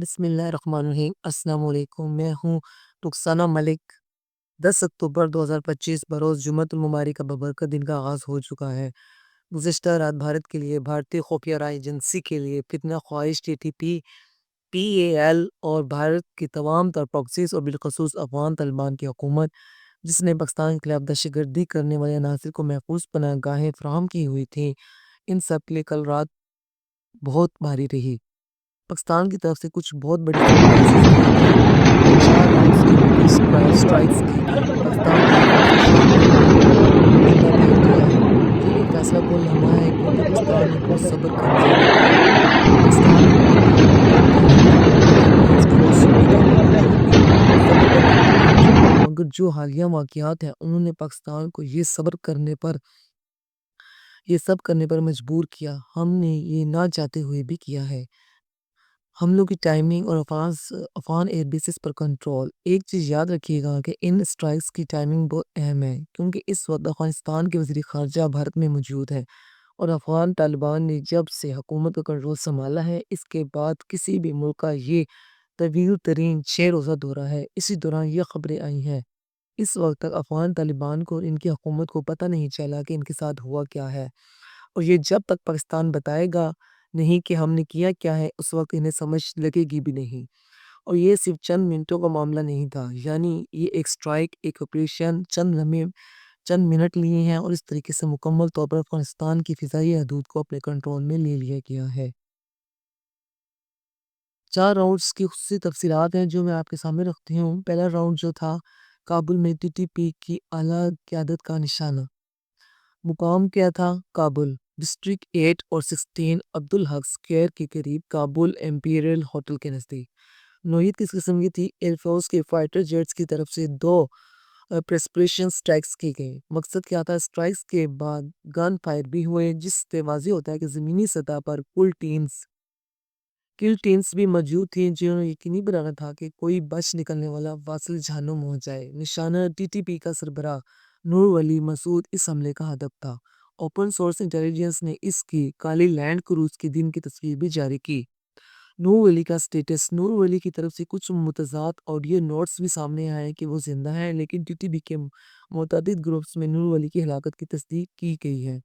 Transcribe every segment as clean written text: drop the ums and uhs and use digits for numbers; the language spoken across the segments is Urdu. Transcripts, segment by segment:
بسم اللہ الرحمن الرحیم۔ السلام علیکم، میں ہوں رخسانہ ملک۔ 10 اکتوبر 2025 بروز جمعۃ المبارک کا بابرکت دن کا آغاز ہو چکا ہے۔ گزشتہ رات بھارت کے لیے بھارتی خفیہ رائے ایجنسی کے لیے فتنہ خواہش TTP PAL اور بھارت کی تمام تر پراکسیز اور بالخصوص افغان طالبان کی حکومت جس نے پاکستان کے خلاف دہشت گردی کرنے والے عناصر کو محفوظ پناہ گاہیں فراہم کی ہوئی تھیں، ان سب کے لیے کل رات بہت بھاری رہی۔ پاکستان کی طرف سے کچھ بہت بڑی سرپرائزز دیے گئے اور 4 راؤنڈز کی میٹھی سٹرائکس کی گئی۔ پاکستان کی حفاظی شامیوں نے پردہ پھیر دیا ہے۔ یہ ایک فیصلہ کن لمحہ ہے کیونکہ پاکستان نے بہت صبر کا مظاہرہ کیا، پاکستان نے بہت تحمل کا مظاہرہ کیا اور اپنی اس فورس سننے کے باوجود بھی صبر کا دامن نہیں چھوڑا، مگر جو حالیہ واقعات ہیں انہوں نے پاکستان کو یہ سب کرنے پر مجبور کیا۔ ہم نے یہ نہ چاہتے ہوئے بھی کیا ہے۔ حملوں کی ٹائمنگ اور افغان ایئر بیسز پر کنٹرول۔ ایک چیز یاد رکھیے گا کہ ان سٹرائکس کی ٹائمنگ بہت اہم ہے کیونکہ اس وقت افغانستان کے وزیر خارجہ بھارت میں موجود ہیں اور افغان طالبان نے جب سے حکومت کا کنٹرول سنبھالا ہے اس کے بعد کسی بھی ملک کا یہ طویل ترین 6 روزہ دورہ ہے۔ اسی دوران یہ خبریں آئی ہیں۔ اس وقت تک افغان طالبان کو اور ان کی حکومت کو پتہ نہیں چلا کہ ان کے ساتھ ہوا کیا ہے، اور یہ جب تک پاکستان بتائے گا نہیں کہ ہم نے کیا کیا ہے اس وقت انہیں سمجھ لگے گی بھی نہیں۔ اور یہ صرف چند منٹوں کا معاملہ نہیں تھا، یعنی یہ ایک سٹرائک، ایک آپریشن چند منٹ لیے ہیں اور اس طریقے سے مکمل طور پر افغانستان کی فضائی حدود کو اپنے کنٹرول میں لے لیا گیا ہے۔ 4 راؤنڈز کی خصوصی تفصیلات ہیں جو میں آپ کے سامنے رکھتی ہوں۔ پہلا راؤنڈ جو تھا کابل میں TTP کی اعلیٰ قیادت کا نشانہ۔ مقام کیا تھا؟ کابل، ڈسٹرکٹ 8 اور 16 عبدالحق سکوائر کے قریب، کابل امپیریل ہوٹل کے نزدیک۔ نوعیت کس قسم کی تھی؟ ایئر فورس کے فائٹر جیٹس کی طرف سے 2 پریسپریشن سٹرائکس کی گئیں۔ مقصد کیا تھا؟ سٹرائکس کے بعد گن فائر بھی ہوئے جس سے واضح ہوتا ہے کہ زمینی سطح پر کل ٹیمز بھی موجود تھیں جنہوں نے یقینی بنانا تھا کہ کوئی بچ نکلنے والا واصل جہنم ہو جائے۔ نشانہ TTP کا سربراہ نور ولی مسعود اس حملے کا ہدف تھا۔ اوپن سورس انٹیلیجنس نے اس کی کالی لینڈ کروز کے دن کی تصویر بھی جاری کی۔ نور ولی کا سٹیٹس۔ نور ولی کی طرف سے کچھ متضاد آڈیو نوٹس بھی سامنے آئے کہ وہ زندہ ہیں، لیکن TTP کے متعدد گروپس میں نور ولی کی ہلاکت کی تصدیق کی گئی ہے۔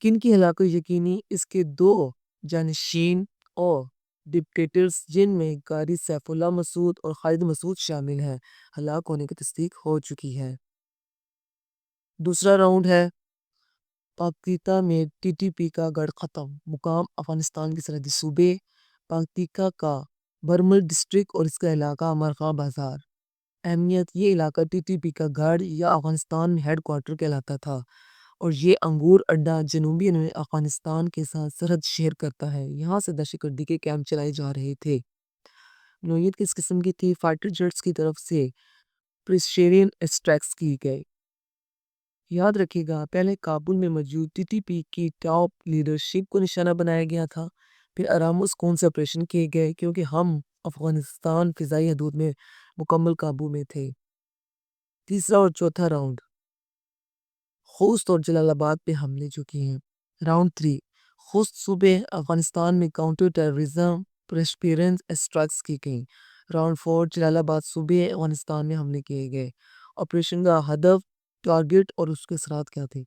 کن کی ہلاکت یقینی؟ اس کے 2 جانشین اور ڈکٹیٹرز جن میں قاری سیف اللہ مسعود اور خالد مسعود شامل ہیں، ہلاک ہونے کی تصدیق ہو چکی ہے۔ دوسرا راؤنڈ ہے پاکتیکا میں TTP کا گڑھ ختم۔ مقام افغانستان کے سرحدی صوبے پاکتیکا کا برمل ڈسٹرکٹ اور اس کا علاقہ مرغا بازار۔ اہمیت: یہ علاقہ TTP کا گڑھ یا افغانستان میں ہیڈ کوارٹر کہلاتا تھا اور یہ انگور اڈہ جنوبی افغانستان کے ساتھ سرحد شیئر کرتا ہے۔ یہاں سے دہشت گردی کے کیمپ چلائے جا رہے تھے۔ نوعیت کس قسم کی تھی؟ فائٹر جیٹس کی طرف سے پریسیشن سٹرائکس کی گئی۔ یاد رکھیے گا پہلے کابل میں موجود TTP کی ٹاپ لیڈرشپ کو نشانہ بنایا گیا تھا، پھر آرامس کون سے آپریشن کیے گئے کیونکہ ہم افغانستان فضائی حدود میں مکمل قابو میں تھے۔ تیسرا اور چوتھا راؤنڈ خوست اور جلال آباد پہ حملے جو کیے ہیں۔ راؤنڈ 3 خوست صوبے افغانستان میں کاؤنٹر ٹیررزم پریسپیرنس اسٹرائکس کی گئیں۔ راؤنڈ 4 جلال آباد صوبے افغانستان میں حملے کیے گئے۔ آپریشن کا ہدف، ٹارگٹ اور اس کے اثرات کیا تھے؟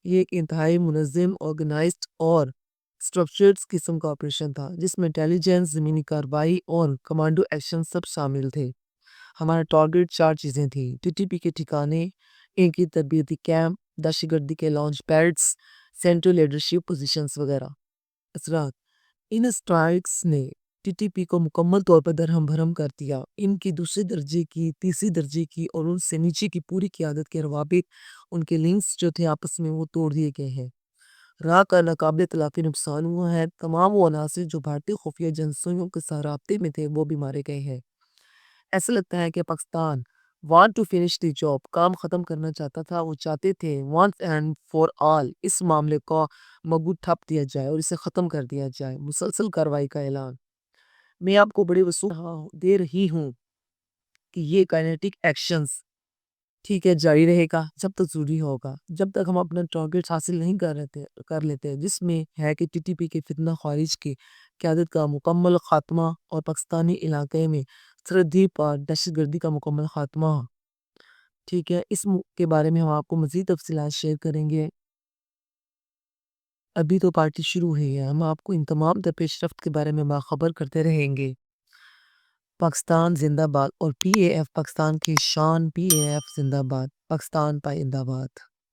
یہ ایک انتہائی منظم، آرگنائزڈ اور اسٹرکچرڈ قسم کا آپریشن تھا جس میں انٹیلیجنس، زمینی کارروائی اور کمانڈو ایکشن سب شامل تھے۔ ہمارا ٹارگٹ 4 چیزیں تھیں: TTP کے ٹھکانے، ان کی تربیتی کیمپ، دہشت گردی کے launch pads, central leadership positions وغیرہ۔ اثرات: ان سٹرائکس نے TTP کو مکمل طور پر درہم بھرم کر دیا۔ ان کی دوسرے درجے کی، تیسری درجے کی اور ان سے نیچے کی پوری قیادت کے روابط، ان کے لنکس جو تھے آپس میں، وہ توڑ دیے گئے ہیں۔ راہ کا ناقابل تلافی نقصان ہوا ہے۔ تمام وہ عناصر جو بھارتی خفیہ ایجنسیوں کے ساتھ رابطے میں تھے وہ بھی مارے گئے ہیں۔ ایسا لگتا ہے کہ Pakistan want to finish the job، کام ختم کرنا چاہتا تھا۔ وہ چاہتے تھے once and for all اس معاملے کو مگو ٹھپ دیا جائے اور اسے ختم کر دیا جائے۔ مسلسل کارروائی کا اعلان۔ میں آپ کو بڑے وضوح دے رہی ہوں کہ یہ کائنیٹک ایکشنز ٹھیک ہے، جاری رہے گا جب تک ضروری ہوگا، جب تک ہم اپنا ٹارگیٹس حاصل نہیں کر لیتے، جس میں ہے کہ ٹی ٹی پی کے فتنہ خارج کی قیادت کا مکمل خاتمہ اور پاکستانی علاقے میں سرحدی پار دہشت گردی کا مکمل خاتمہ۔ ٹھیک ہے، اس کے بارے میں ہم آپ کو مزید تفصیلات شیئر کریں گے۔ ابھی تو پارٹی شروع ہوئی ہے، ہم آپ کو ان تمام تر پیش رفت کے بارے میں باخبر کرتے رہیں گے۔ پاکستان زندہ باد اور پی اے ایف پاکستان کی شان، پی اے ایف زندہ باد، پاکستان پائندہ باد۔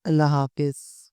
اللہ حافظ۔